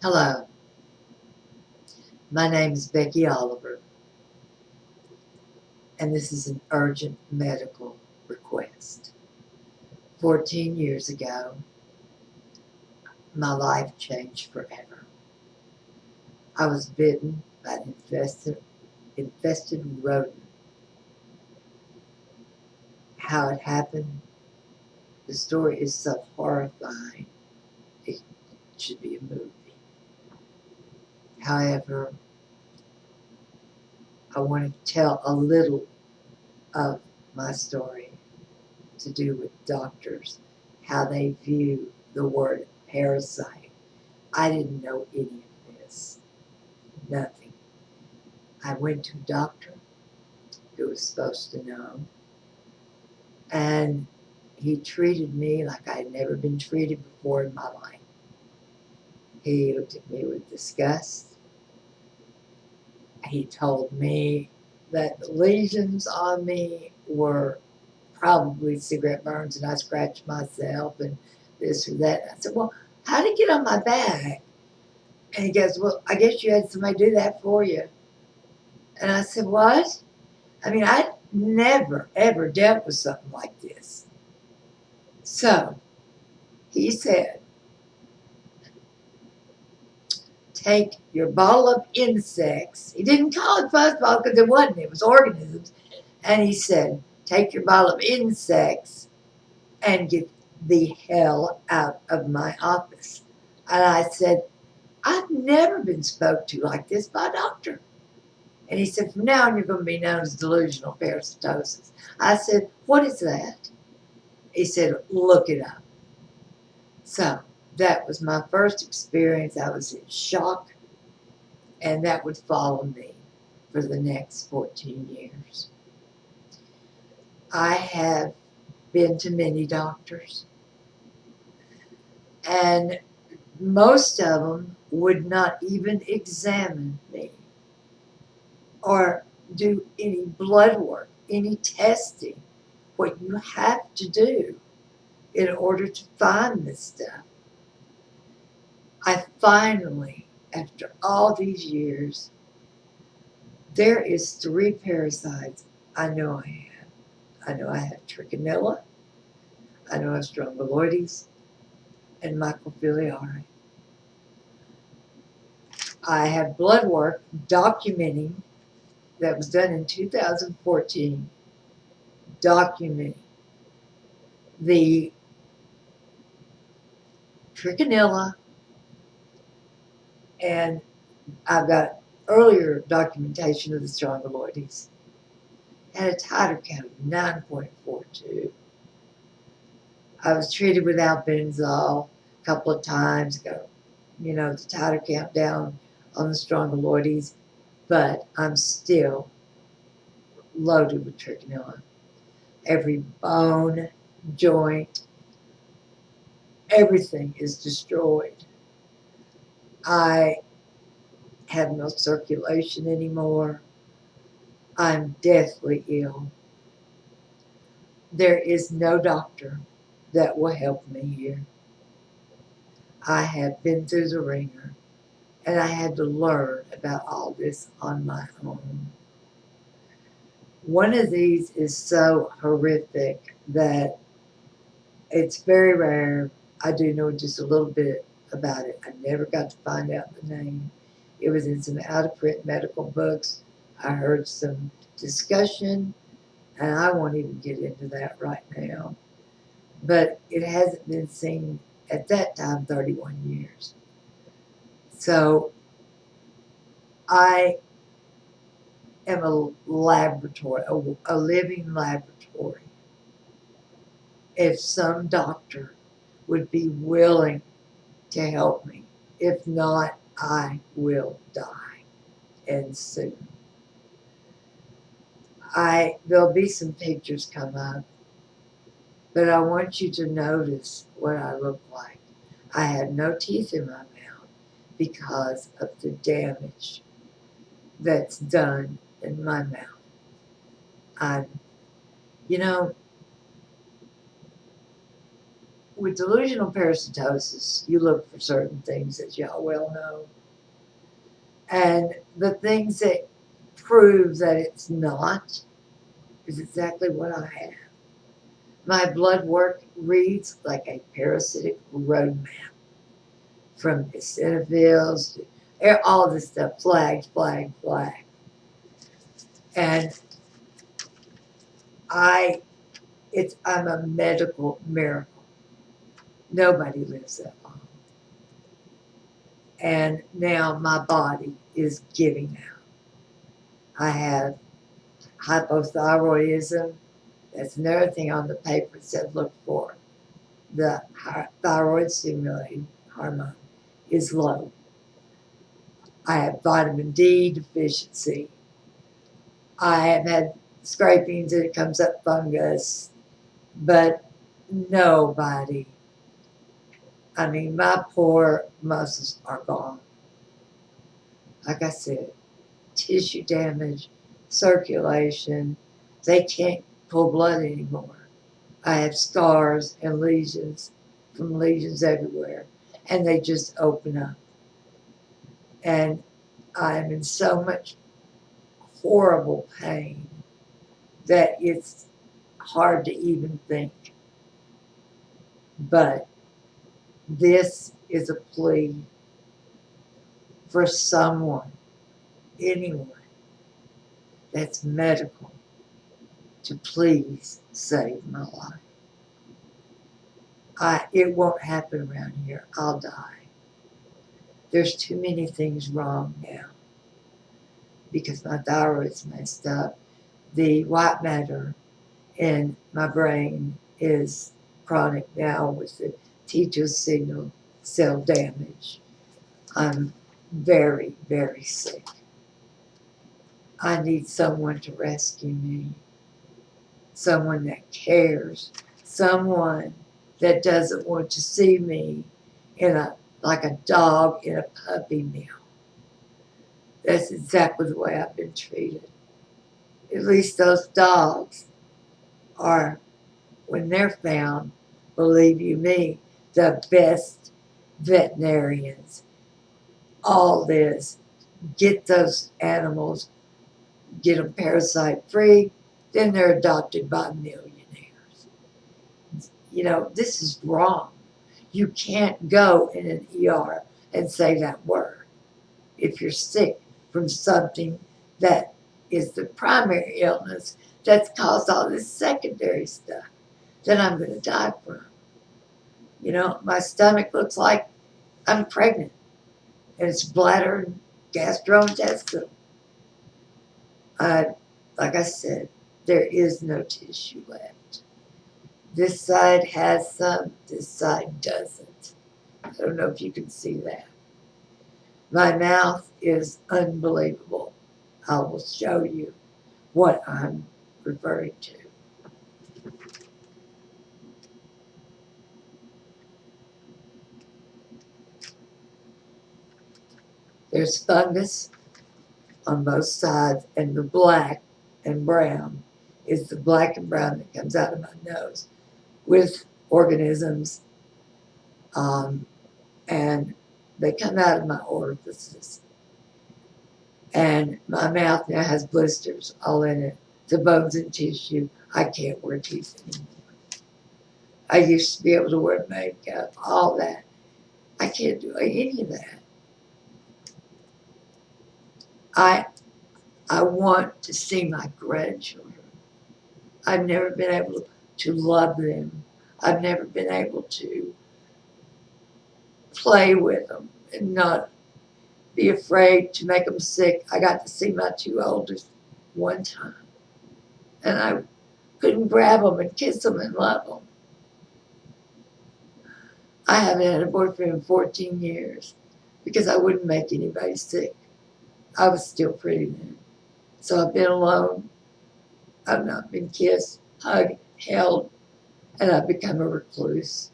Hello, my name is Becky Oliver, and this is an urgent medical request. 14 years ago, my life changed forever. I was bitten by an infested rodent. How it happened, the story is so horrifying, it should be a movie. However, I want to tell a little of my story to do with doctors, how they view the word parasite. I didn't know any of this, nothing. I went to a doctor who was supposed to know, and he treated me like I had never been treated before in my life. He looked at me with disgust. He told me that the lesions on me were probably cigarette burns and I scratched myself and this or that. I said, well, how did it get on my back? And he goes, well, I guess you had somebody do that for you. And I said, what? I mean, I never, ever dealt with something like this. So he said, take your bottle of insects. He didn't call it fuzzball because it wasn't, it was organisms. And he said, take your bottle of insects and get the hell out of my office. And I said, I've never been spoke to like this by a doctor. And he said, from now on, you're going to be known as delusional parasitosis. I said, what is that? He said, look it up. So that was my first experience. I was in shock, and that would follow me for the next 14 years. I have been to many doctors, and most of them would not even examine me or do any blood work, any testing, what you have to do in order to find this stuff. I finally, after all these years, there is 3 parasites I know I have. I know I have trichinella, I know I have strongyloides, and microfilariae. I have blood work documenting that was done in 2014, documenting the trichinella, and I've got earlier documentation of the strongyloides. Had a titer count of 9.42. I was treated with albendazole a couple of times, got, the titer count down on the strongyloides, but I'm still loaded with trichinella. Every bone, joint, everything is destroyed. I have no circulation anymore. I'm deathly ill. There is no doctor that will help me here. I have been through the ringer, and I had to learn about all this on my own. One of these is so horrific that it's very rare. I do know just a little bit about it. I never got to find out the name. It was in some out of print medical books. I heard some discussion, and I won't even get into that right now. But it hasn't been seen at that time 31 years. So I am a laboratory, a living laboratory. If some doctor would be willing to help me, if not, I will die, and soon. There'll be some pictures come up, but I want you to notice what I look like. I have no teeth in my mouth because of the damage that's done in my mouth. I'm, you know, with delusional parasitosis, you look for certain things, as y'all well know. And the things that prove that it's not is exactly what I have. My blood work reads like a parasitic roadmap from eosinophils to all this stuff, flag. And I'm a medical miracle. Nobody lives that long. And now my body is giving out. I have hypothyroidism. That's another thing on the paper that said look for. The thyroid stimulating hormone is low. I have vitamin D deficiency. I have had scrapings and it comes up fungus, but nobody. I mean, my poor muscles are gone. Like I said, tissue damage, circulation, they can't pull blood anymore. I have scars and lesions from lesions everywhere, and they just open up. And I'm in so much horrible pain that it's hard to even think. But this is a plea for someone, anyone that's medical, to please save my life. It won't happen around here. I'll die. There's too many things wrong now because my thyroid's messed up. The white matter in my brain is chronic now with the T2 signal cell damage. I'm very, very sick. I need someone to rescue me, someone that cares, someone that doesn't want to see me like a dog in a puppy mill. That's exactly the way I've been treated. At least those dogs are, when they're found, believe you me, the best veterinarians. All this, get those animals, get them parasite free, then they're adopted by millionaires. You know, this is wrong. You can't go in an ER and say that word. If you're sick from something that is the primary illness that's caused all this secondary stuff that I'm going to die from. You know, my stomach looks like I'm pregnant, and it's bladder and gastrointestinal. Like I said, there is no tissue left. This side has some, this side doesn't. I don't know if you can see that. My mouth is unbelievable. I will show you what I'm referring to. There's fungus on both sides, and the black and brown is the black and brown that comes out of my nose with organisms, and they come out of my orifices. And my mouth now has blisters all in it, the bones and tissue. I can't wear teeth anymore. I used to be able to wear makeup, all that. I can't do any of that. I want to see my grandchildren. I've never been able to love them. I've never been able to play with them and not be afraid to make them sick. I got to see my two oldest one time, and I couldn't grab them and kiss them and love them. I haven't had a boyfriend in 14 years because I wouldn't make anybody sick. I was still pretty then. So I've been alone. I've not been kissed, hugged, held, and I've become a recluse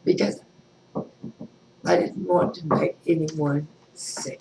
because I didn't want to make anyone sick.